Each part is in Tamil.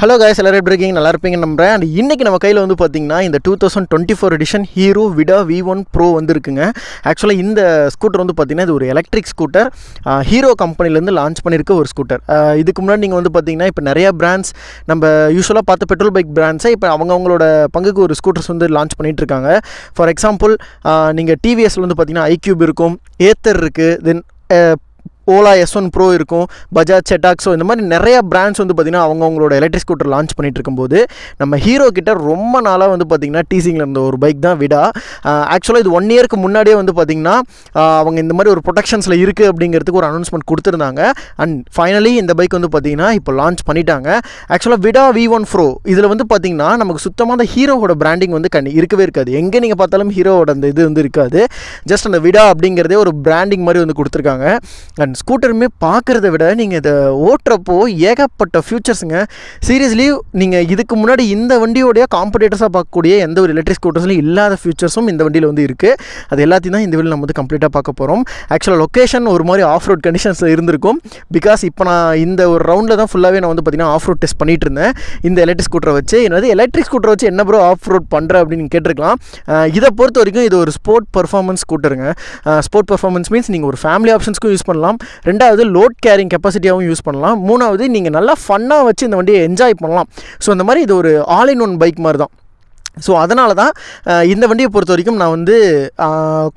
ஹலோ guys, எல்லாரும் எப்படி இருக்கீங்க? நல்லா இருப்பீங்கன்னு நம்புறேன். அண்ட் இன்றைக்கி நம்ம கையில் வந்து பார்த்திங்கன்னா இந்த 2024 எடிஷன் ஹீரோ விடா V1 Pro வந்துருக்குங்க. ஆக்சுவலாக இந்த ஸ்கூட்டர் வந்து பார்த்திங்கன்னா இது ஒரு எலக்ட்ரிக் ஸ்கூட்டர், ஹீரோ கம்பெனிலேருந்து லான்ச் பண்ணியிருக்க ஒரு ஸ்கூட்டர். இதுக்கு முன்னாடி நீங்கள் வந்து பார்த்திங்கன்னா இப்போ நிறையா பிராண்ட்ஸ் நம்ம யூஸ்வலாக பார்த்த பெட்ரோல் பைக் பிராண்ட்ஸை இப்போ அவங்களோட பங்குக்கு ஒரு ஸ்கூட்டர்ஸ் வந்து லான்ச் பண்ணிகிட்டு இருக்காங்க. ஃபார் எக்ஸாம்பிள் நீங்கள் டிவிஎஸ்ல வந்து பார்த்திங்கன்னா iQube இருக்கும், ஏத்தர் இருக்குது, தென் ஓலா S1 Pro இருக்கும், பஜாஜ் செட்டாக்ஸோ, இந்த மாதிரி நிறையா பிராண்ட்ஸ் வந்து பார்த்திங்கன்னா அவங்களோட எலக்ட்ரிக் ஸ்கூட்டர் லான்ச் பண்ணிகிட்டு இருக்கும்போது நம்ம ஹீரோ கிட்ட ரொம்ப நாளாக வந்து பார்த்திங்கன்னா டீசிங்கில் இருந்த ஒரு பைக் தான் விடா. ஆக்சுவலாக இது 1 இயருக்கு முன்னாடியே வந்து பார்த்திங்கன்னா அவங்க இந்த மாதிரி ஒரு ப்ரொடெக்ஷன்ஸில் இருக்குது அப்படிங்கிறதுக்கு ஒரு அனௌன்ஸ்மெண்ட் கொடுத்துருந்தாங்க. அண்ட் ஃபைனலி இந்த பைக் வந்து பார்த்திங்கன்னா இப்போ லான்ச் பண்ணிட்டாங்க. ஆக்சுவலாக விடா V1 Pro இதில் வந்து பார்த்திங்கன்னா நமக்கு சுத்தமாக அந்த ஹீரோவோட பிராண்டிங் வந்து இருக்கவே இருக்காது. எங்கே நீங்கள் பார்த்தாலும் ஹீரோவோட அந்த இது வந்து இருக்காது. ஜஸ்ட் அந்த விடா அப்படிங்கிறதே ஒரு பிராண்டிங் மாதிரி வந்து கொடுத்துருக்காங்க. அண்ட் ஸ்கூட்டருமே பார்க்குறத விட நீங்கள் இதை ஓட்டுறப்போ ஏகப்பட்ட ஃபியூச்சர்ஸுங்க. சீரியஸ்லி நீங்கள் இதுக்கு முன்னாடி இந்த வண்டியோடைய காம்படேட்டர்ஸாக பார்க்கக்கூடிய எந்த ஒரு எலக்ட்ரிக் ஸ்கூட்டர்ஸ்லையும் இல்லாத ஃபியூச்சர்ஸும் இந்த வண்டியில் வந்து இருக்குது. அது எல்லாத்தையும் தான் இந்த வீடியோ நம்ம வந்து கம்ப்ளீட்டாக பார்க்க போகிறோம். ஆக்சுவலாக லொக்கேஷன் ஒரு மாதிரி ஆஃப் ரோட் கண்டிஷன்ஸில் இருந்திருக்கும். பிகாஸ் இப்போ நான் இந்த ஒரு ரவுண்டில் தான் ஃபுல்லாகவே நான் வந்து பார்த்திங்கன்னா ஆஃப் ரோட் டெஸ்ட் பண்ணிகிட்டு இருந்தேன் இந்த எலக்ட்ரிக் ஸ்கூட்டரை வச்சு. என்னது எலக்ட்ரிக் ஸ்கூட்டரை வச்சு என்ன ப்ரோ ஆஃப் ரோட் பண்ணுற அப்படின்னு கேட்டிருக்கலாம். இதை பொறுத்த வரைக்கும் இது ஒரு ஸ்போர்ட் பர்ஃபார்மன்ஸ் ஸ்கூட்டருங்க. ஸ்போர்ட் பர்ஃபார்மன்ஸ் மீன்ஸ் நீங்கள் ஒரு ஃபேமிலி ஆப்ஷன்ஸ்க்கும் யூஸ் பண்ணலாம், ரெண்டாவது லோட் கேரிங் கெப்பாசிட்டியாகவும் யூஸ் பண்ணலாம், மூணாவது நீங்கள் நல்லா ஃபன்னாக வச்சு இந்த வண்டியை என்ஜாய் பண்ணலாம். ஸோ இந்த மாதிரி இது ஒரு ஆல் இன் ஒன் பைக் மாதிரி தான். ஸோ அதனால தான் இந்த வண்டியை பொறுத்த வரைக்கும் நான் வந்து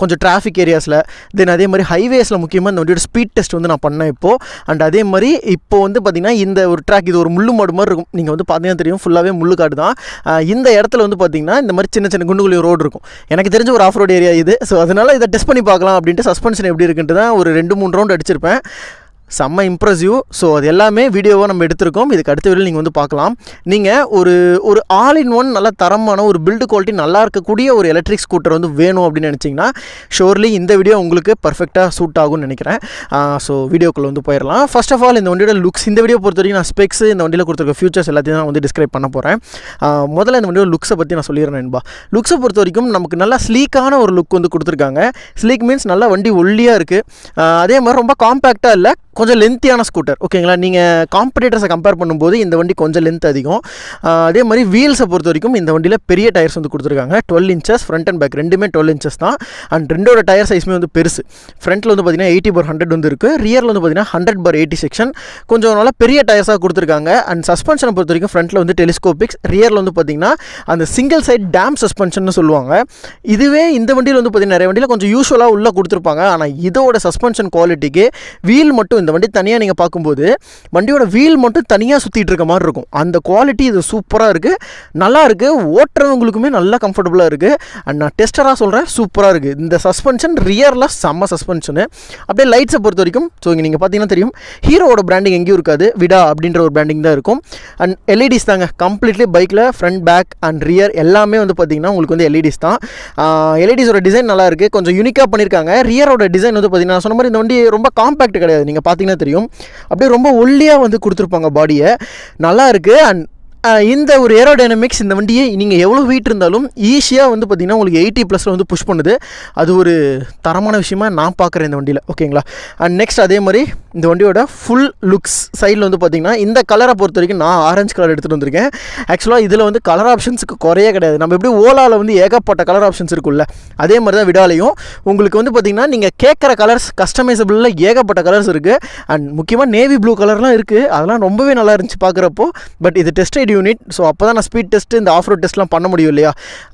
கொஞ்சம் டிராஃபிக் ஏரியாஸில், தென் அதே மாதிரி ஹைவேஸில் முக்கியமாக இந்த வண்டியோட ஸ்பீட் டெஸ்ட் வந்து நான் பண்ணேன் இப்போது. அண்ட் அதே மாதிரி இப்போது வந்து பார்த்திங்கன்னா இந்த ஒரு ட்ராக் இது ஒரு முள்ளு மாடு மாதிரி இருக்கும். நீங்கள் வந்து பார்த்தீங்கன்னா தெரியும் ஃபுல்லாகவே முள்ளு காடு தான். இந்த இடத்துல வந்து பார்த்திங்கன்னா இந்த மாதிரி சின்ன சின்ன குண்டு குழி ரோடு இருக்கும். எனக்கு தெரிஞ்ச ஒரு ஆஃப் ரோடு ஏரியா இது. ஸோ அதனால் இதை டெஸ்ட் பண்ணி பார்க்கலாம் அப்படின்ட்டு சஸ்பென்ஷன் எப்படி இருக்குன்ட்டு தான் ஒரு 2-3 ரவுண்ட் அடிச்சிருப்பேன். செம்ம இம்ப்ரெசிவ். ஸோ அது எல்லாமே வீடியோவாக நம்ம எடுத்திருக்கோம். இதுக்கு அடுத்த வீடியோ நீங்கள் வந்து பார்க்கலாம். நீங்கள் ஒரு ஆல் இன் ஒன் நல்ல தரமான ஒரு பில்டு குவாலிட்டி நல்லா இருக்கக்கூடிய ஒரு எலக்ட்ரிக் ஸ்கூட்டர் வந்து வேணும் அப்படின்னு நினச்சிங்கன்னா ஷோர்லி இந்த வீடியோ உங்களுக்கு பர்ஃபெக்டாக சூட் ஆகும்னு நினைக்கிறேன். ஸோ வீடியோக்குள்ளே வந்து போயிடலாம். ஃபர்ஸ்ட் ஆஃப் ஆல் இந்த வண்டியோட லுக்ஸ், இந்த வீடியோ பொறுத்த வரைக்கும் நான் ஸ்பெக்ஸ், இந்த வண்டியில் கொடுத்துருக்க ஃபியூச்சர்ஸ் எல்லாத்தையும் நான் வந்து டிஸ்கிரைப் பண்ண போகிறேன். முதல்ல இந்த வண்டியோட லுக்ஸை பற்றி நான் சொல்லிடுறேன். லுக்ஸை பொறுத்த வரைக்கும் நமக்கு நல்லா ஸ்லீக்கான ஒரு லுக் வந்து கொடுத்துருக்காங்க. ஸ்லீக் மீன்ஸ் நல்லா வண்டி ஒல்லியாக இருக்குது. அதே மாதிரி ரொம்ப காம்பேக்டாக இல்லை, கொஞ்சம் லென்த்தியான ஸ்கூட்டர். ஓகேங்களா, நீங்கள் காம்படிட்டர்ஸை கம்பேர் பண்ணும்போது இந்த வண்டி கொஞ்சம் லென்த் அதிகம். அதே மாதிரி வீல்ஸை பொறுத்த வரைக்கும் இந்த வண்டியில் பெரிய டயர்ஸ் வந்து கொடுத்துருக்காங்க. 12 இன்ச்சஸ் ஃப்ரண்ட் அண்ட் பேக் ரெண்டுமே 12 இன்ச்சஸ் தான். அண்ட் ரெண்டோட டயர் சைஸுமே வந்து பெருசு. ஃப்ரண்ட்டில் வந்து பார்த்திங்கன்னா 80/100 வந்து இருக்குது, ரியரில் வந்து பார்த்திங்கன்னா 100/80 செக்ஷன். கொஞ்சம் நல்லா பெரிய டயர்ஸாக கொடுத்துருக்காங்க. அண்ட் சஸ்பென்ஷனை பொறுத்த வரைக்கும் ஃப்ரண்ட்டில் வந்து டெலிஸ்கோபிக்ஸ், ரியரில் வந்து பார்த்திங்கன்னா அந்த சிங்கிள் சைட் டேம் சஸ்பென்ஷன் சொல்லுவாங்க. இதுவே இந்த வண்டியில் வந்து பார்த்திங்கன்னா நிறைய வண்டியில் கொஞ்சம் யூஸ்வலாக உள்ளே கொடுத்துருப்பாங்க. ஆனால் இதோட சஸ்பென்ஷன் குவாலிட்டிக்கு வீல் மட்டும் இந்த வண்டி தனியாக நீங்கள் பார்க்கும்போது வண்டியோட வீல் மட்டும் தனியாக சுற்றிட்டு இருக்க மாதிரி இருக்கும். அந்த குவாலிட்டி இது சூப்பராக இருக்குது, நல்லா இருக்குது, ஓட்டுறவங்களுக்குமே நல்லா கம்ஃபர்டபுளாக இருக்குது. அண்ட் நான் டெஸ்டராக சொல்கிறேன், சூப்பராக இருக்குது. இந்த சஸ்பென்ஷன் ரியரில் செம்ம சஸ்பென்ஷனு. அப்படியே லைட்ஸை பொறுத்த வரைக்கும் ஸோ இங்கே நீங்கள் பார்த்தீங்கன்னா தெரியும் ஹீரோவோட பிராண்டிங் எங்கேயும் இருக்காது, விடா அப்படின்ற ஒரு பிராண்டிங் தான் இருக்கும். அண்ட் எல்இடிஸ் தாங்க கம்ப்ளீட்லி பைக்கில் ஃப்ரண்ட் பேக் அண்ட் ரியர் எல்லாமே வந்து பார்த்திங்கன்னா உங்களுக்கு வந்து எல்இடிஸ் தான். எல்இடிஸோட டிசைன் நல்லா இருக்குது, கொஞ்சம் யூனிக்காக பண்ணியிருக்காங்க. ரியரோட டிசைன் வந்து பார்த்திங்கன்னா சொன்ன மாதிரி இந்த வண்டி ரொம்ப காம்பேக்ட் கிடையாது. நீங்கள் பார்த்தீங்கன்னா தெரியும் அப்படியே ரொம்ப ஒல்லியாக வந்து கொடுத்துருப்பாங்க பாடியை, நல்லா இருக்குது. அண்ட் இந்த ஒரு ஏரோடைனமிக்ஸ் இந்த வண்டியை நீங்கள் எவ்வளோ வெயிட் இருந்தாலும் ஈஸியாக வந்து பார்த்திங்கன்னா உங்களுக்கு 80+ வந்து புஷ் பண்ணுது. அது ஒரு தரமான விஷயமா நான் பார்க்குறேன் இந்த வண்டியில். ஓகேங்களா, அண்ட் நெக்ஸ்ட் அதே மாதிரி இந்த வண்டியோட ஃபுல் லுக்ஸ் சைடில் வந்து பார்த்திங்கன்னா இந்த கலரை பொறுத்த வரைக்கும் நான் ஆரஞ்சு கலர் எடுத்துகிட்டு வந்திருக்கேன். ஆக்சுவலாக இதில் வந்து கலர் ஆப்ஷன்ஸுக்கு குறையே கிடையாது. நம்ம எப்படி ஓலாவில் வந்து ஏகப்பட்ட கலர் ஆப்ஷன்ஸ் இருக்குல்ல, அதே மாதிரி தான் விடாலையும் உங்களுக்கு வந்து பார்த்திங்கன்னா நீங்கள் கேட்குற கலர்ஸ் கஸ்டமைசபிளில் ஏகப்பட்ட கலர்ஸ் இருக்குது. அண்ட் முக்கியமாக நேவி ப்ளூ கலர்லாம் இருக்குது. அதெல்லாம் ரொம்பவே நல்லா இருந்துச்சு பார்க்குறப்போ. பட் இது டெஸ்ட் யூனிட். ஸோ அப்போ தான் நான் ஸ்பீட் டெஸ்ட்டு இந்த ஆஃப் ரோட் டெஸ்ட்லாம் பண்ண முடியும் இல்லையா,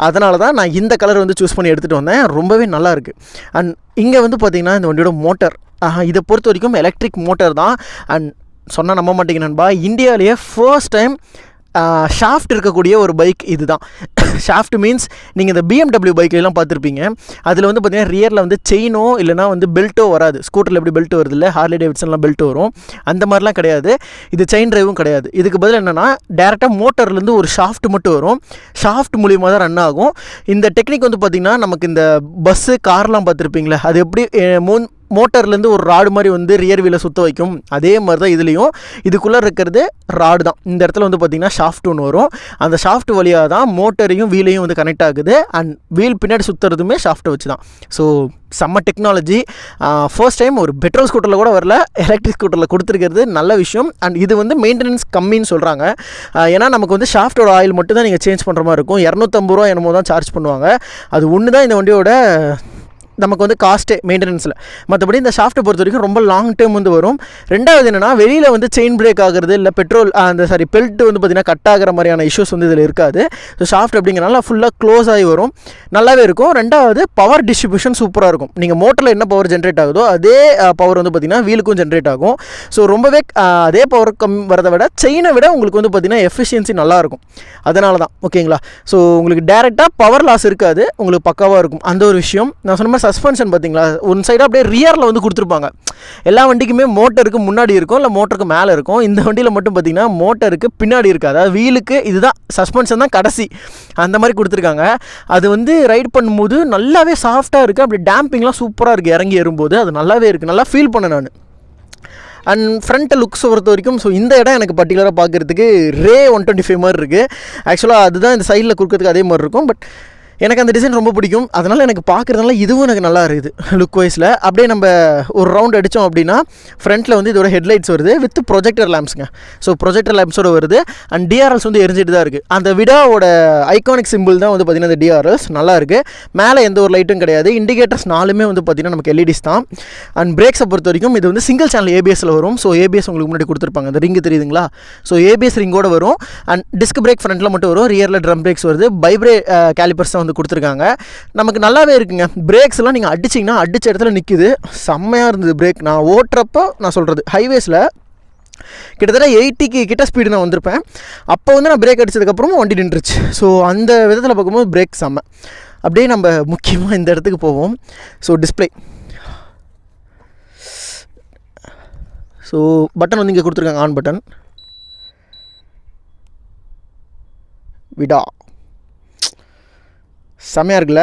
அதனால தான் நான் இந்த கலர் வந்து சூஸ் பண்ணி எடுத்துகிட்டு வந்தேன். ரொம்பவே நல்லா இருக்குது. அண்ட் இங்கே வந்து பார்த்திங்கன்னா இந்த வண்டியோட மோட்டர், இதை பொறுத்த வரைக்கும் எலக்ட்ரிக் மோட்டர் தான். அண்ட் சொன்னால் நம்ப மாட்டேங்க நண்பா, இந்தியாவிலேயே ஃபர்ஸ்ட் டைம் ஷாஃப்ட் இருக்கக்கூடிய ஒரு பைக் இது தான். ஷாஃப்ட் மீன்ஸ் நீங்கள் இந்த BMW பைக்லாம் பார்த்துருப்பீங்க, அதில் வந்து பார்த்திங்கன்னா ரியரில் வந்து செயினோ இல்லைனா வந்து பெல்ட்டோ வராது. ஸ்கூட்டரில் எப்படி பெல்ட் வருது இல்லை, ஹார்லி டேவிட்சன்லாம் பெல்ட் வரும், அந்த மாதிரிலாம் கிடையாது. இது செயின் ட்ரைவும் கிடையாது. இதுக்கு பதில் என்னென்னா டேரெக்டாக மோட்டர்லேருந்து ஒரு ஷாஃப்ட் மட்டும் வரும். ஷாஃப்ட் மூலியமாக தான் ரன் ஆகும். இந்த டெக்னிக் வந்து பார்த்திங்கன்னா நமக்கு இந்த பஸ்ஸு கார்லாம் பார்த்துருப்பீங்களே, அது எப்படி மோட்டர்லேருந்து ஒரு ராடு மாதிரி வந்து ரியர் வீலை சுற்ற வைக்கும், அதே மாதிரி தான் இதுலேயும். இதுக்குள்ளே இருக்கிறது ராடு தான். இந்த இடத்துல வந்து பார்த்திங்கன்னா ஷாஃப்ட் ஒன்று வரும். அந்த ஷாஃப்ட் வழியாக தான் மோட்டரையும் வீலையும் வந்து கனெக்ட் ஆகுது. அண்ட் வீல் பின்னாடி சுற்றுறதுமே ஷாஃப்ட்டை வச்சு தான். ஸோ செம்ம டெக்னாலஜி. ஃபர்ஸ்ட் டைம் ஒரு பெட்ரோல் ஸ்கூட்டரில் கூட வரல, எலக்ட்ரிக் ஸ்கூட்டரில் கொடுத்துருக்கிறது நல்ல விஷயம். அண்ட் இது வந்து மெயின்டெனன்ஸ் கம்மின்னு சொல்கிறாங்க. ஏன்னா நமக்கு வந்து ஷாஃப்டோட ஆயில் மட்டும் தான் நீங்கள் சேஞ்ச் பண்ணுற மாதிரி இருக்கும். 250 ரூபா என்னமோ தான் சார்ஜ் பண்ணுவாங்க. அது ஒன்று தான் இந்த வண்டியோட நமக்கு வந்து காஸ்ட்டே மெயின்டெனன்ஸில். மற்றபடி இந்த ஷாஃப்ட்டை பொறுத்த வரைக்கும் ரொம்ப லாங் டேர்ம் வந்து வரும். ரெண்டாவது என்னென்னா, வெளியில் வந்து செயின் பிரேக் ஆகிறது இல்லை பெட்ரோல் பெல்ட் வந்து பார்த்திங்கன்னா கட் ஆகிற மாதிரியான இஷ்யூஸ் வந்து இதில் இருக்காது. ஸோ ஷாஃப்ட் அப்படிங்கிறனால ஃபுல்லாக க்ளோஸ் ஆகி வரும், நல்லாவே இருக்கும். ரெண்டாவது பவர் டிஸ்ட்ரிபியூஷன் சூப்பராக இருக்கும். நீங்கள் மோட்டரில் என்ன பவர் ஜென்ரேட் ஆகுதோ அதே பவர் வந்து பார்த்திங்கன்னா வீலுக்கும் ஜென்ரேட் ஆகும். ஸோ ரொம்பவே அதே பவர் வரதை விட செயினை விட உங்களுக்கு வந்து பார்த்திங்கன்னா எஃபிஷியன்சி நல்லாயிருக்கும். அதனால தான் ஓகேங்களா. ஸோ உங்களுக்கு டேரெக்டாக பவர் லாஸ் இருக்காது, உங்களுக்கு பக்காவாக இருக்கும். அந்த ஒரு விஷயம். நான் சொன்ன மாதிரி சஸ்பென்ஷன் பார்த்தீங்களா, ஒன் சைடாக அப்படியே ரியரில் வந்து கொடுத்துருப்பாங்க. எல்லா வண்டிக்குமே மோட்டருக்கு முன்னாடி இருக்கும், இல்லை மோட்டருக்கு மேலே இருக்கும். இந்த வண்டியில் மட்டும் பார்த்தீங்கன்னா மோட்டருக்கு பின்னாடி இருக்குது. அதாவது வீலுக்கு இதுதான் சஸ்பென்ஷன் தான் கடைசி, அந்த மாதிரி கொடுத்துருக்காங்க. அது வந்து ரைட் பண்ணும்போது நல்லாவே சாஃப்டாக இருக்குது. அப்படி டேம்பிங்லாம் சூப்பராக இருக்குது. இறங்கி ஏறும்போது அது நல்லாவே இருக்குது, நல்லா ஃபீல் பண்ணேன் நான். அண்ட் ஃப்ரண்ட் லுக்ஸ் பொறுத்த வரைக்கும் ஸோ இந்த இடம் எனக்கு பர்டிகுலராக பார்க்குறதுக்கு ரே 125 மாதிரி இருக்குது. ஆக்சுவலாக அதுதான் இந்த சைடில் கொடுக்குறதுக்கு அதே மாதிரி இருக்கும். பட் எனக்கு அந்த டிசைன் ரொம்ப பிடிக்கும். அதனால் எனக்கு பார்க்குறதுனால இதுவும் எனக்கு நல்லா இருக்குது லுக் வைஸில். அப்படியே நம்ம ஒரு ரவுண்ட் அடித்தோம் அப்படின்னா ஃப்ரண்ட்டில் வந்து இதோட ஹெட்லைட்ஸ் வருது வித் ப்ரொஜெக்டர் லேம்ப்ஸுங்க. ஸோ ப்ரொஜெக்டர் லேம்ப்ஸோடு வருது. அண்ட் டிஆர்எல்ஸ் வந்து எரிஞ்சிட்டு தான் இருக்குது. அந்த விடாவோட ஐகானிக் சிம்பிள் தான் வந்து பார்த்திங்கன்னா இந்த டிஆர்எல்ஸ் நல்லா இருக்குது. மேலே எந்த ஒரு லைட்டும் கிடையாது. இண்டிகேட்டர்ஸ் 4மே வந்து பார்த்திங்கன்னா நமக்கு எல்இடிஸ் தான். அண்ட் பிரேக்ஸை பொறுத்த வரைக்கும் இது வந்து சிங்கிள் சேனல் ஏபிஎஸ்சில் வரும். ஸோ ஏபிஎஸ் உங்களுக்கு முன்னாடி கொடுத்துருப்பாங்க, அந்த ரிங்கு தெரியுதுங்களா. ஸோ ஏபிஎஸ் ரிங்கோடு வரும். அண்ட் டிஸ்க் பிரேக் ஃப்ரண்ட்டில் மட்டும் வரும். ரியரில் ட்ரம் பிரேக்ஸ் வருது. பைப்ரே கேலிப்பர்ஸ் தான் வந்து கொடுத்துருக்காங்க. நமக்கு நல்லாவே இருக்குங்க. பிரேக்ஸ்லாம் நீங்கள் அடிச்சிங்கன்னா அடித்த இடத்துல நிற்கிது. செம்மையாக இருந்தது பிரேக். நான் ஓட்டுறப்போ நான் சொல்கிறது ஹைவேஸில் கிட்டத்தட்ட 80 கிட்ட ஸ்பீடு நான் வந்திருப்பேன். அப்போ வந்து நான் பிரேக் அடித்ததுக்கப்புறமும் வண்டி நின்றுச்சு. ஸோ அந்த விதத்தில் பார்க்கும்போது பிரேக் செம்ம. அப்படியே நம்ம முக்கியமாக இந்த இடத்துக்கு போவோம். ஸோ டிஸ்பிளே, ஸோ பட்டன் வந்து இங்கே கொடுத்துருக்காங்க, ஆன் பட்டன். விடா செம்மையாக இருக்குல்ல.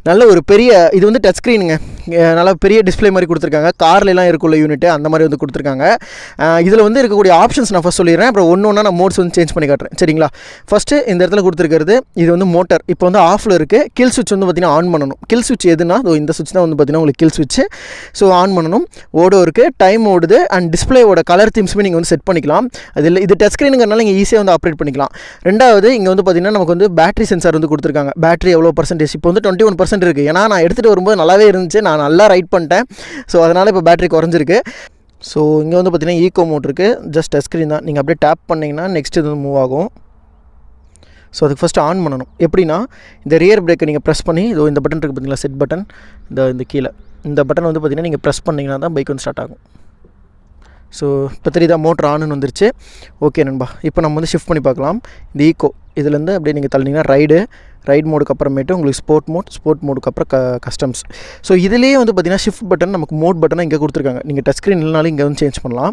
நல்ல ஒரு பெரிய இது வந்து டச் ஸ்க்ரீனுங்க. நல்லா பெரிய டிஸ்பிளே மாதிரி கொடுத்துருக்காங்க. கார்லாம் இருக்குள்ள யூனிட்டு அந்த மாதிரி வந்து கொடுத்துருக்காங்க. இதில் வந்து இருக்கக்கூடிய ஆப்ஷன்ஸ் நான் ஃபஸ்ட் சொல்லிடுறேன். அப்புறம் ஒன்று ஒன்றா நான் மோட்ஸ் வந்து சேஞ்ச் பண்ணி காட்டுறேன், சரிங்களா. ஃபஸ்ட்டு இந்த இடத்துல கொடுத்துருக்கிறது இது வந்து மோட்டர். இப்போ வந்து ஆஃபில் இருக்குது. கில் சுவிட்ச் வந்து பார்த்திங்கன்னா ஆன் பண்ணணும். கில் சுவிட்ச் எதுனா இந்த சுவிட்ச் தான் வந்து பார்த்திங்கன்னா உங்களுக்கு கில் சுவிட்ச். ஸோ ஆன் பண்ணணும். ஓடோ இருக்குது, டைம் ஓடுது. அண்ட் டிஸ்பிளேவோட கலர் தீம்ஸுமே நீங்கள் வந்து செட் பண்ணிக்கலாம். அதில் இது டச் ஸ்க்ரீனுங்கிறனால நீங்கள் ஈஸியாக வந்து ஆப்ரேட் பண்ணிக்கலாம். ரெண்டாவது இங்கே வந்து பார்த்திங்கன்னா நமக்கு வந்து பேட்டரி சென்சார் வந்து கொடுத்துருக்காங்க. பேட்டரி எவ்வளோ பர்சன்டேஜ் இப்போ வந்து 21% இருக்குது. ஏன்னா நான் எடுத்துகிட்டு வரும்போது நல்லாவே இருந்துச்சு, நான் நல்லா ரைட் பண்ணிட்டேன். ஸோ அதனால் இப்போ பேட்டரி குறைஞ்சிருக்கு. ஸோ இங்கே வந்து பார்த்திங்கன்னா ஈகோ மோட் இருக்குது. ஜஸ்ட் டச் ஸ்க்ரீன் தான். நீங்கள் அப்படியே டேப் பண்ணிங்கன்னா நெக்ஸ்ட் இது மூவ் ஆகும். ஸோ அதுக்கு ஃபஸ்ட்டு ஆன் பண்ணணும். எப்படின்னா இந்த ரியர் பிரேக்கை நீங்கள் ப்ரெஸ் பண்ணி இந்த பட்டன் இருக்குது பார்த்தீங்களா, செட் பட்டன். இந்த கீழே இந்த பட்டன் வந்து பார்த்திங்கன்னா நீங்கள் ப்ரெஸ் பண்ணிங்கன்னா தான் பைக் வந்து ஸ்டார்ட் ஆகும். ஸோ இப்போ தெரியுதா, மோட்டர் ஆனுன்னு வந்துருச்சு. ஓகே நண்பா, இப்போ நம்ம வந்து ஷிஃப்ட் பண்ணி பார்க்கலாம். இந்த ஈகோ இதுலேருந்து அப்படியே நீங்கள் தள்ளிங்கன்னா ரைட் மோடுக்கு அப்புறமேட்டு உங்களுக்கு ஸ்போர்ட் மோடுக்கு அப்புறம் கஸ்டம்ஸ். ஸோ இதிலேயே வந்து பார்த்திங்கன்னா ஷிஃப்ட் பட்டன் நமக்கு மோட் பட்டனை இங்கே கொடுத்துருக்காங்க. நீங்கள் டச் ஸ்க்ரீன் இல்லைனாலும் இங்கே வந்து சேஞ்ச் பண்ணலாம்.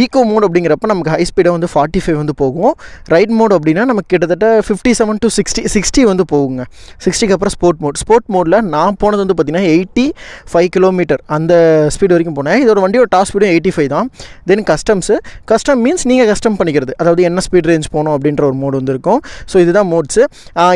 ஈகோ மோட் அப்படிங்கிறப்ப நமக்கு ஹை ஸ்பீடாக வந்து 45 வந்து போகும். ரைட் மோட் அப்படின்னா நமக்கு கிட்டத்தட்ட 57 to 60 வந்து போகுங்க. 60க்கு அப்புறம் ஸ்போர்ட் மோடில் நான் போனது வந்து பார்த்திங்கன்னா 85 கிலோமீட்டர் அந்த ஸ்பீடு வரைக்கும் போனேன். இதோட வண்டியோட டாப் ஸ்பீடும் 85 தான். தென் கஸ்டம் மீன்ஸ் நீங்கள் கஸ்டம் பண்ணிக்கிறது, அதாவது என்ன ஸ்பீட் ரேஞ்ச் போகணும் அப்படின்ற ஒரு மோடு வந்து இருக்கும். ஸோ இதுதான் மோட்ஸு.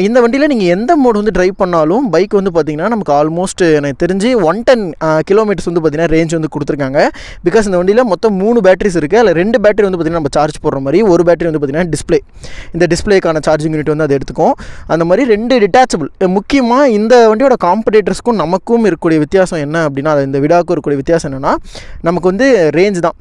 இந்த வண்டியில் நீங்கள் எந்த மோடு வந்து ட்ரைவ் பண்ணாலும் பைக் வந்து பார்த்திங்கன்னா நமக்கு ஆல்மோஸ்ட் எனக்கு தெரிஞ்சு 110 கிலோமீட்டர்ஸ் வந்து பார்த்திங்கன்னா ரேஞ்ச் வந்து கொடுத்துருக்காங்க. பிகாஸ் இந்த வண்டியில் மொத்தம் 3 பேட்டரிஸ் இருக்குது. அதில் 2 பேட்டரி வந்து பார்த்திங்கன்னா நம்ம சார்ஜ் போடுற மாதிரி, ஒரு பேட்டரி வந்து பார்த்திங்கன்னா டிஸ்பிளே, இந்த டிஸ்பிளேக்கான சார்ஜிங் யூனிட் வந்து அது எடுத்துக்கும். அந்த மாதிரி 2 டிட்டாச்சபிள். முக்கியமாக இந்த வண்டியோட காம்படேட்டர்ஸ்க்கும் நமக்கும் இருக்கக்கூடிய வித்தியாசம் என்ன அப்படின்னா, இந்த விடாவுக்கும் இருக்கக்கூடிய வித்தியாசம் என்னென்னா நமக்கு வந்து ரேஞ்ச் தான்.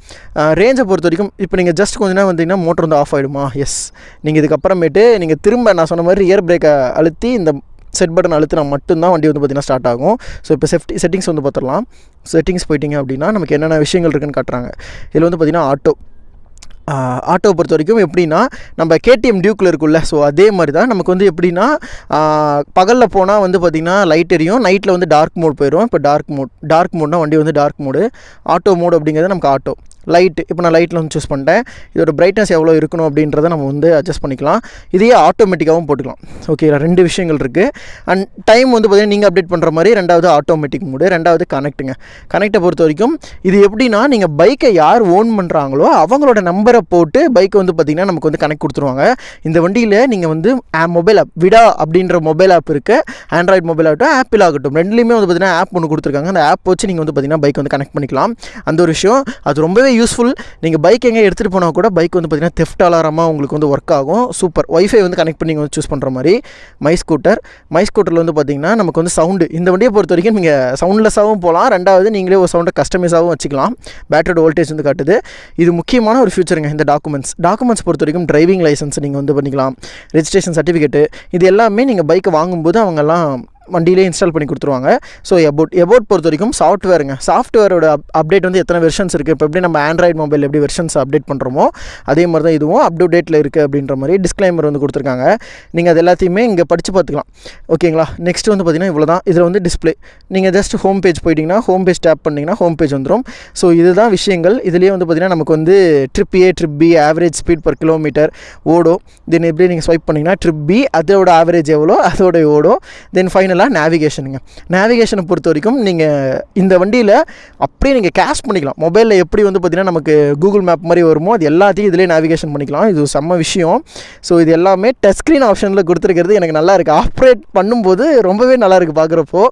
ரேஞ்சை பொறுத்த வரைக்கும் இப்போ நீங்கள் ஜஸ்ட் கொஞ்ச நேரம் வந்தீங்கன்னா மோட்டர் வந்து ஆஃப் ஆகிடுமா? எஸ். நீங்கள் இதுக்கப்புறமேட்டு நீங்கள் திரும்ப நான் சொன்ன மாதிரி ரியர் பிரேக்கை அழுத்தி இந்த செட் பட்டன் அழுத்தினா மட்டும்தான் வண்டி வந்து பார்த்திங்கன்னா ஸ்டார்ட் ஆகும். ஸோ இப்போ செட்டிங்ஸ் வந்து பார்த்துடலாம். செட்டிங்ஸ் போயிட்டீங்க அப்படின்னா நமக்கு என்னென்ன விஷயங்கள் இருக்குன்னு காட்டுறாங்க. இதில் வந்து பார்த்திங்கன்னா ஆட்டோவை பொறுத்த வரைக்கும் எப்படின்னா நம்ம கேடிஎம் டியூக்கில் இருக்குல்ல, ஸோ அதே மாதிரி தான் நமக்கு வந்து எப்படின்னா பகலில் போனால் வந்து பார்த்திங்கன்னா லைட் எரியும், நைட்டில் வந்து டார்க் மோட் போயிடும். இப்போ டார்க் மோட்னா வண்டி வந்து டார்க் மோடு, ஆட்டோ மோடு அப்படிங்கிறது நமக்கு ஆட்டோ. லைட்டு இப்போ நான் லைட்டில் வந்து சூஸ் பண்ணிட்டேன். இதோட பிரைட்னஸ் எவ்வளோ இருக்கணும் அப்படின்றத நம்ம வந்து அட்ஜஸ்ட் பண்ணிக்கலாம். இதையே ஆட்டோமேட்டிக்காகவும் போட்டுக்கலாம். ஓகே, 2 விஷயங்கள் இருக்குது. அண்ட் டைம் வந்து பார்த்திங்கன்னா நீங்கள் அப்டேட் பண்ணுற மாதிரி, ரெண்டாவது ஆட்டோமேட்டிக் மோடு, ரெண்டாவது கனெக்ட்டை பொறுத்த வரைக்கும் இது எப்படின்னா நீங்கள் பைக்கை யார் ஓன் பண்ணுறாங்களோ அவங்களோட நம்பரை போட்டு பைக்கை வந்து பார்த்திங்கன்னா நமக்கு வந்து கனெக்ட் கொடுத்துருவாங்க. இந்த வண்டியில் நீங்கள் வந்து மொபைல் ஆப் விடா அப்படின்ற மொபைல் ஆப் இருக்குது. ஆண்ட்ராய்டு மொபைல் ஆகட்டும், ஆப்பிள் ஆகட்டும், ரெண்டுலேயுமே வந்து பார்த்திங்கன்னா ஆப் ஒன்று கொடுத்துருக்காங்க. அந்த ஆப் வச்சு நீங்கள் வந்து பார்த்திங்கன்னா பைக் வந்து கனெக்ட் பண்ணிக்கலாம். அந்த ஒரு விஷயம் அது ரொம்பவே யூஸ்ஃபுல். நீங்கள் பைக் எங்கே எடுத்துகிட்டு போனால் கூட பைக் வந்து பார்த்திங்கன்னா தெஃப்ட் அலாரமாக உங்களுக்கு வந்து ஒர்க் ஆகும். சூப்பர். ஒய்ஃபை வந்து கனெக்ட் பண்ணி வந்து சூஸ் பண்ணுற மாதிரி. மை ஸ்கூட்டரில் வந்து பார்த்திங்கன்னா நமக்கு வந்து சவுண்டு, இந்த வண்டியை பொறுத்த வரைக்கும் நீங்கள் சவுண்ட்லெஸ்ஸாகவும் போகலாம், ரெண்டாவது நீங்களே ஒரு சவுண்டை கஸ்டமைஸாகவும் வச்சுக்கலாம். பேட்டரியோட வோல்டேஜ் வந்து காட்டுது. இது முக்கியமான ஒரு ஃபியூச்சருங்க. இந்த டாக்குமெண்ட்ஸ் பொறுத்த வரைக்கும் டிரைவிங் லைசன்ஸ் நீங்கள் வந்து பண்ணிக்கலாம், ரெஜிஸ்ட்ரேஷன் சர்டிஃபிகேட்டு, இது எல்லாமே நீங்கள் பைக்கை வாங்கும்போது அவங்கெல்லாம் வண்டியிலே இன்ஸ்டால் பண்ணி கொடுத்துருவாங்க. ஸோ எபோட் பொறுத்த வரைக்கும் சாஃப்ட்வேரோட அப்டேட் வந்து எத்தனை வெர்ஷன்ஸ் இருக்குது. இப்போ எப்படி நம்ம ஆண்ட்ராய்டு மொபைல் எப்படி வெர்ஷன்ஸ் அப்டேட் பண்ணுறோமோ அதே மாதிரி தான் இதுவும் அப்டேட்டில் இருக்குது அப்படின்ற மாதிரி டிஸ்க்ளைமர் வந்து கொடுத்துருக்காங்க. நீங்கள் அது எல்லாத்தையுமே இங்கே படித்து பார்த்துக்கலாம். ஓகேங்களா. நெக்ஸ்ட் வந்து பார்த்திங்கன்னா இவ்வளோ தான். இதில் வந்து டிஸ்பிளே, நீங்கள் ஜஸ்ட் ஹோம் பேஜ் போயிட்டிங்கன்னா, ஹோம் பேஜ் டேப் பண்ணிங்கன்னா ஹோம் பேஜ் வந்துடும். ஸோ இதுதான் விஷயங்கள். இதுலேயே வந்து பார்த்திங்கன்னா நமக்கு வந்து trip A, trip B, average speed per kilometre, odo. Then எப்படி நீங்கள் ஸ்வைப் பண்ணிங்கன்னா ட்ரிப் பி, அதோட ஆவரேஜ் எவ்வளோ, அதோட ஓடோ. தென் ஃபைனலாக நேவிகேஷனை பொறுத்த வரைக்கும் நீங்கள் இந்த வண்டியில் அப்படியே நீங்கள் கேஷ் பண்ணிக்கலாம். மொபைலில் எப்படி வந்து பார்த்திங்கன்னா நமக்கு கூகுள் மேப் மாதிரி வருமோ அது எல்லாத்தையும் இதிலே நேவிகேஷன் பண்ணிக்கலாம். இது செம்ம விஷயம். ஸோ இது எல்லாமே டச் ஸ்க்ரீன் ஆப்ஷனில் கொடுத்துருக்கிறது எனக்கு நல்லா இருக்குது. ஆப்ரேட் பண்ணும்போது ரொம்பவே நல்லா இருக்குது பார்க்குறப்போ.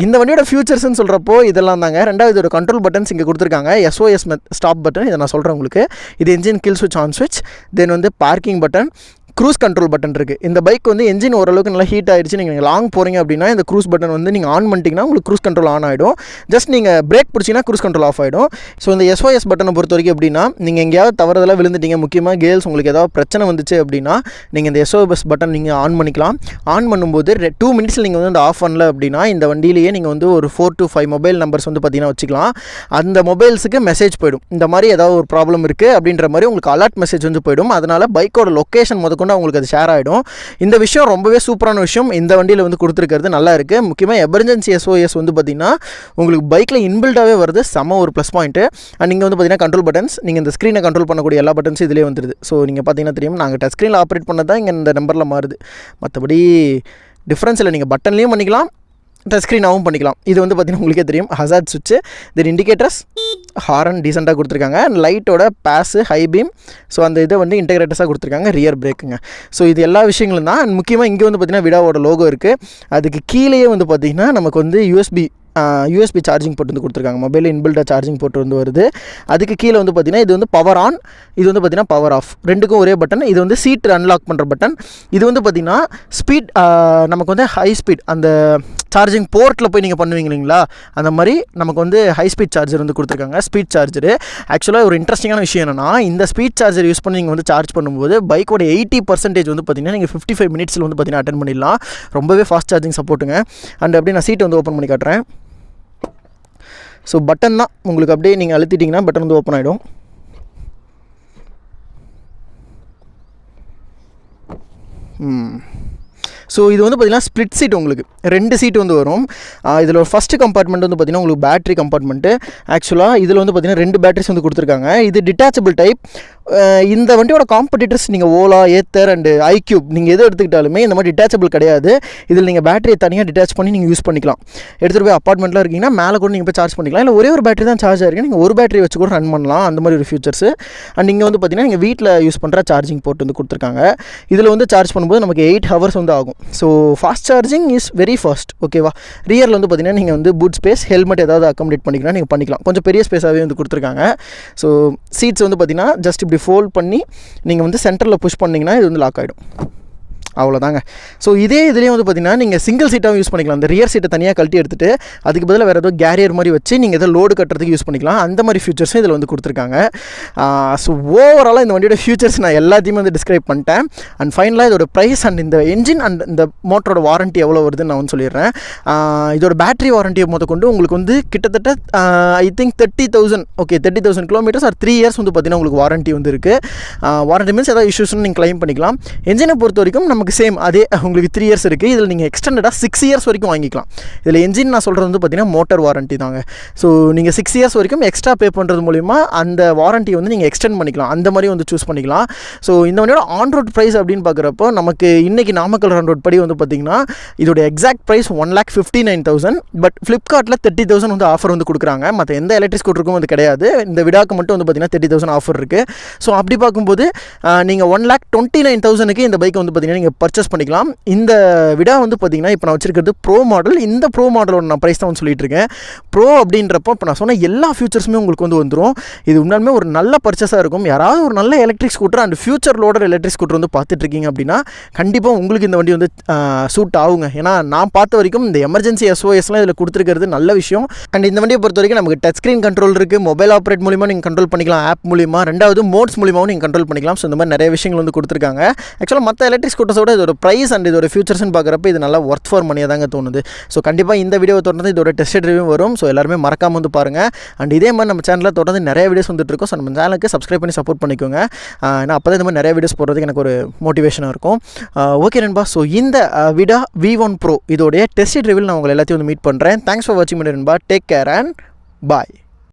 இந்த வண்டியோட ஃபியூச்சர்ஸ்ன்னு சொல்கிறப்போ இதெல்லாம் தாங்க. ரெண்டாவது இதோட கண்ட்ரோல் பட்டன்ஸ் இங்கே கொடுத்துருக்காங்க. SOS ஸ்டாப் பட்டன், இதை நான் சொல்கிறேன் உங்களுக்கு. இது என்ஜின் கில் ஸ்விட்ச், ஆன் ஸ்விட்ச். தென் வந்து parking button, cruise control button இருக்குது. இந்த பைக் வந்து என்ஜின் ஓரளவுக்கு நல்லா ஹீட் ஆகிடுச்சு, நீங்கள் லாங் போகிறீங்க அப்படின்னா இந்த க்ரூஸ் பட்டன் வந்து நீங்கள் ஆன் பண்ணிட்டீங்கன்னா உங்களுக்கு க்ரூஸ் கண்ட்ரோல் ஆன் ஆகிடும். ஜஸ்ட் நீங்கள் பிரேக் பிடிச்சிங்கன்னா க்ரூஸ் கண்ட்ரோல் ஆஃப் ஆகிடும். ஸோ இந்த SOS பட்டனை பொறுத்த வரைக்கும் எப்படின்னா, நீங்கள் எங்கேயாவது தவறுதலாக விழுந்துட்டீங்க, முக்கியமாக கேர்ள்ஸ், உங்களுக்கு ஏதாவது பிரச்சனை வந்துச்சு அப்படின்னா நீங்கள் இந்த SOS பட்டன் நீங்கள் ஆன் பண்ணிக்கலாம். ஆன் பண்ணும்போது 2 மினிட்ஸில் நீங்கள் வந்து அந்த ஆஃப் பண்ணல அப்படின்னா இந்த வண்டியிலேயே நீங்கள் வந்து ஒரு 4 to 5 மொபைல் நம்பர்ஸ் வந்து பார்த்திங்கன்னா வச்சுக்கலாம். அந்த மொபைல்ஸுக்கு மெசேஜ் போய்டும், இந்த மாதிரி ஏதாவது ஒரு ப்ராப்ளம் இருக்குது அப்படின்ற மாதிரி உங்களுக்கு அலர்ட் மெசேஜ் வந்து போய்டும். அதனால் பைக்கோட லொக்கேஷன் முதற்கொண்டு அவங்களுக்கு அது ஷேர் ஆகிடும். இந்த விஷயம் ரொம்பவே சூப்பரான விஷயம் இந்த வண்டியில் வந்து கொடுத்துருக்கிறது நல்லா இருக்குது. முக்கியமாக எமர்ஜென்சி SOS வந்து பார்த்திங்கன்னா உங்களுக்கு பைக்கில் இன்பில்டாகவே வருது, செம்ம ஒரு ப்ளஸ் பாயிண்ட்டு. அண்ட் நீங்கள் வந்து பார்த்திங்கன்னா கண்ட்ரோல் பட்டன்ஸ், நீங்கள் இந்த ஸ்க்ரீனை கண்ட்ரோல் பண்ணக்கூடிய எல்லா பட்டன்ஸும் இதிலே வந்துடுது. ஸோ நீங்கள் பார்த்தீங்கன்னா தெரியும், நாங்கள் டச் ஸ்க்ரீனில் ஆப்ரேட் பண்ணது தான் இங்கே இந்த நம்பரில் மாறுது. மற்றபடி டிஃப்ரென்ஸ் இல்லை, நீங்கள் பட்டன்லேயும் பண்ணிக்கலாம், டச் ஸ்க்ரீனாகவும் பண்ணிக்கலாம். இது வந்து பார்த்திங்கன்னா உங்களுக்கே தெரியும், ஹசார்ட் சுவிட்சு, தென் இண்டிகேட்டர்ஸ், ஹாரன் டீசெண்டாக கொடுத்துருக்காங்க. அண்ட் லைட்டோட பேஸு, ஹை பீம், ஸோ அந்த இதை வந்து இன்டெகிரேட்டர்ஸாக கொடுத்துருக்காங்க, ரியர் பிரேக்குங்க. ஸோ இது எல்லா விஷயங்களும் தான். அண்ட் முக்கியமாக இங்கே வந்து பார்த்திங்கன்னா விடாவோட லோகோ இருக்குது. அதுக்கு கீழேயே வந்து பார்த்திங்கன்னா நமக்கு வந்து யூஎஸ்பி சார்ஜிங் போட்டு வந்து கொடுத்துருக்காங்க. மொபைலில் இன்பில்டாக சார்ஜிங் போட்டு வந்து வருது. அதுக்கு கீழே வந்து பார்த்திங்கன்னா இது வந்து பவர் ஆன், இது வந்து பார்த்திங்கன்னா பவர் ஆஃப், ரெண்டுக்கும் ஒரே பட்டன். இது வந்து சீட் அன்லாக் பண்ணுற பட்டன். இது வந்து பார்த்திங்கன்னா ஸ்பீட், நமக்கு வந்து ஹை ஸ்பீட், அந்த சார்ஜிங் போர்ட்டில் போய் நீங்கள் பண்ணுவீங்க இல்லைங்களா, அந்த மாதிரி நமக்கு வந்து ஹை ஸ்பீட் சார்ஜர் வந்து கொடுத்துருக்காங்க, ஸ்பீட் சார்ஜரு. ஆக்சுவலாக ஒரு இன்ட்ரெஸ்டிங்கான விஷயம் என்னென்னா, இந்த ஸ்பீட் சார்ஜர் யூஸ் பண்ணி நீங்கள் வந்து சார்ஜ் பண்ணும்போது பைக்கோட 80% வந்து பார்த்திங்கன்னா நீங்கள் 55 மினிட்ஸில் வந்து பார்த்திங்கன்னா அட்டன் பண்ணிடலாம். ரொம்பவே ஃபாஸ்ட் சார்ஜிங் சப்போர்ட்டுங்க. அண்ட் அப்படியே நான் சீட்டை வந்து ஓப்பன் பண்ணி காட்டுறேன். ஸோ பட்டன் தான் உங்களுக்கு, அப்படியே நீங்கள் அழுத்திட்டிங்கன்னா பட்டன் வந்து ஓப்பன் ஆகிடும். ஸோ இது வந்து பார்த்திங்கன்னா ஸ்ப்ளிட் சீட், உங்களுக்கு 2 சீட்டு வந்து வரும். இதில் ஒரு ஃபஸ்ட்டு கம்பார்ட்மெண்ட் வந்து பார்த்திங்கன்னா உங்களுக்கு பேட்டரி கம்பார்ட்மெண்ட்டு. ஆக்சுவலாக இதில் வந்து பார்த்திங்கன்னா 2 பேட்டரிஸ் வந்து கொடுத்துருக்காங்க. இது டிட்டாச்சபிள் டைப். இந்த வண்டியோட காம்படிட்டர்ஸ் நீங்கள் ஓலா, ஏத்தர் அண்டு ஐக்யூப், நீங்கள் எது எடுத்துக்கிட்டாலுமே இந்த மாதிரி டிட்டாச்சபிள் கிடையாது. இதில் நீங்கள் பேட்டரியை தனியாக டிட்டாச் பண்ணி நீங்கள் யூஸ் பண்ணிக்கலாம். எடுத்துகிட்டு போய் அப்பார்ட்மெண்ட்டில் இருக்கீங்கன்னா மேலே கூட நீங்கள் போய் சார்ஜ் பண்ணிக்கலாம். இல்லை ஒரே ஒரு பேட்டரி தான் சார்ஜ் ஆகிருக்கு, நீங்கள் ஒரு பேட்டரி வச்சு கூட ரன் பண்ணலாம், அந்த மாதிரி ஒரு ஃபியூச்சர்ஸ். அண்ட் இங்கே வந்து பார்த்திங்கன்னா நீங்கள் வீட்டில் யூஸ் பண்ணுற சார்ஜிங் போர்ட் வந்து கொடுத்துருக்காங்க. இதில் வந்து சார்ஜ் பண்ணும்போது நமக்கு 8 ஹவர்ஸ் வந்து ஆகும். So fast charging is very fast. ஓகேவா. ரியரில் வந்து பார்த்திங்கன்னா நீங்கள் வந்து பூட் ஸ்பேஸ், ஹெல்மெட் ஏதாவது அக்கமடேட் பண்ணிக்கலாம், நீங்கள் பண்ணிக்கலாம். கொஞ்சம் பெரிய ஸ்பேஸாகவே வந்து கொடுத்துருக்காங்க. ஸோ சீட்ஸ் வந்து பார்த்திங்கன்னா ஜஸ்ட் இப்படி ஃபோல்ட் பண்ணி நீங்கள் வந்து சென்டரில் புஷ் பண்ணிங்கன்னா இது வந்து லாக் ஆகிடும். அவ்வளோதாங்க. ஸோ இதே இதுலேயே வந்து பார்த்திங்கன்னா நீங்கள் சிங்கிள் சீட்டாகவும் யூஸ் பண்ணிக்கலாம். அந்த ரியர் சீட்டை தனியாக கழட்டி எடுத்துகிட்டு அதுக்கு பதிலாக வேறு ஏதோ கேரியர் மாதிரி வச்சு நீங்கள் எதோ லோடு கட்டுறதுக்கு யூஸ் பண்ணிக்கலாம். அந்த மாதிரி ஃபியூச்சர்ஸும் இதில் வந்து கொடுத்துருக்காங்க. ஸோ ஓவராலாக இந்த வண்டியோட ஃபியூச்சர்ஸ் நான் எல்லாத்தையுமே வந்து டிஸ்கிரைப் பண்ணிட்டேன். அண்ட் ஃபைனலாக இதோட ப்ரைஸ் அண்ட் இந்த என்ஜின் அண்ட் இந்த மோட்டரோட வாரண்ட்டி எவ்வளோ வருதுன்னு நான் வந்து சொல்லிடுறேன். இதோட பேட்டரி வாரண்ட்டியை கொண்டு உங்களுக்கு வந்து கிட்டத்தட்ட I think 30,000 okay 30,000 kilometres R 3 years வந்து பார்த்திங்கன்னா உங்களுக்கு வாரண்ட்டி வந்து இருக்குது. வாரண்ட்டி மீன்ஸ் ஏதாவது இஷ்யூஸ்னு நீங்கள் க்ளைம் பண்ணிக்கலாம். என்ஜினை பொறுத்த வரைக்கும் நமக்கு சேம் அதே உங்களுக்கு 3 இயர்ஸ் இருக்குது. இதில் நீங்கள் எக்ஸ்டெண்டடாக 6 இயர்ஸ் வரைக்கும் வாங்கிக்கலாம். இதில் என்ஜின் நான் சொல்கிறது வந்து பார்த்திங்கன்னா மோட்டர் வாரண்ட்டி தாங்க. ஸோ நீங்கள் 6 இயர்ஸ் வரைக்கும் எக்ஸ்ட்ரா பே பண்ணுறது மூலிமா அந்த வாரண்ட்டி வந்து நீங்கள் எக்ஸ்டெண்ட் பண்ணிக்கலாம். அந்த மாதிரி வந்து சூஸ் பண்ணிக்கலாம். ஸோ இந்த வண்டியோட ஆன் ரோட் ப்ரைஸ் அப்படின்னு பார்க்குறப்போ நமக்கு இன்றைக்கி நாமக்கல் ஆன் ரோட் படி வந்து பார்த்திங்கன்னா இதோட எக்ஸாக்ட் ப்ரைஸ் 1,59,000. பட் ஃப்ளிப்கார்ட்டில் 30,000 வந்து ஆஃபர் வந்து கொடுக்குறாங்க. மற்ற எந்த எலக்ட்ரிக் ஸ்கூட்டருக்கும் வந்து கிடையாது. இந்த விடாக்கு மட்டும் வந்து பார்த்திங்கன்னா 30,000 ஆஃபர் இருக்குது. ஸோ அப்படி பார்க்கும்போது நீங்கள் 1,29,000க்கு இந்த பைக்கை வந்து பார்த்திங்கன்னா நீங்கள் பர்ச்சேஸ் பண்ணிக்கலாம். இந்த விடா வந்து பார்த்திங்கன்னா இப்போ நான் வச்சிருக்கிறது ப்ரோ மாடல். இந்த ப்ரோ மாடலோட நான் ப்ரைஸ் தான் வந்து சொல்லிட்டு இருக்கேன். ப்ரோ அப்படின்றப்போ இப்போ நான் சொன்ன எல்லா ஃபியூச்சர்ஸுமே உங்களுக்கு வந்து வந்துடும். இது உண்மையாலுமே ஒரு நல்ல பர்ச்சேஸாக இருக்கும். யாராவது ஒரு நல்ல electric scooter and future loader electric scooter வந்து பார்த்துட்ருக்கீங்க அப்படின்னா கண்டிப்பாக உங்களுக்கு இந்த வண்டி வந்து சூட் ஆகுங்க. ஏன்னா நான் பார்த்த வரைக்கும் இந்த எமர்ஜென்சி SOSலாம் இதில் கொடுத்துருக்கிறது நல்ல விஷயம். அண்ட் இந்த வண்டியை பொறுத்த வரைக்கும் நமக்கு டச் ஸ்க்ரீன் கண்ட்ரோல் இருக்குது. மொபைல் ஆப்ரேட் மூலிமா நீங்கள் கண்ட்ரோல் பண்ணிக்கலாம். ஆப் மூலிமா. ரெண்டாவது மோட்ஸ் மூலிமாவும் நீங்கள் கண்ட்ரோல் பண்ணிக்கலாம். ஸோ இந்த மாதிரி நிறைய விஷயங்கள் வந்து கொடுத்துருக்காங்க. ஆக்சுவலாக மற்ற எலக்ட்ரிக் ஸ்கூட்டர்ஸோட இதோட ப்ரைஸ் அண்ட் இதோட ஃபியூச்சர்ஸ்னு பார்க்குறப்ப இது நல்லா ஒர்த் ஃபார் மணியாக தாங்க தோணுது. ஸோ கண்டிப்பாக இந்த வீடியோ தொடர்ந்து இதோட டெஸ்ட் ரிவ்யூ வரும். ஸோ எல்லாருமே மறக்காமல் வந்து பாருங்கள். அண்ட் இதே மாதிரி நம்ம சேனலில் தொடர்ந்து நிறைய வீடியோஸ் வந்துட்டு இருக்கும். ஸோ நம்ம சேனலுக்கு சப்ஸ்கிரைப் பண்ணி சப்போர்ட் பண்ணிக்கோங்க. நான் அப்போ தான் இந்த மாதிரி நிறைய வீடியோஸ் போடுறதுக்கு எனக்கு ஒரு மோட்டிவேஷனாக இருக்கும். ஓகே நண்பா. ஸோ இந்த விடா V1 Pro இதோடைய டெஸ்ட் ரிவ்யூவில் நான் உங்களை எல்லாத்தையும் வந்து மீட் பண்ணுறேன். தேங்க்ஸ் ஃபார் வாட்சிங் நண்பா. Take care and bye.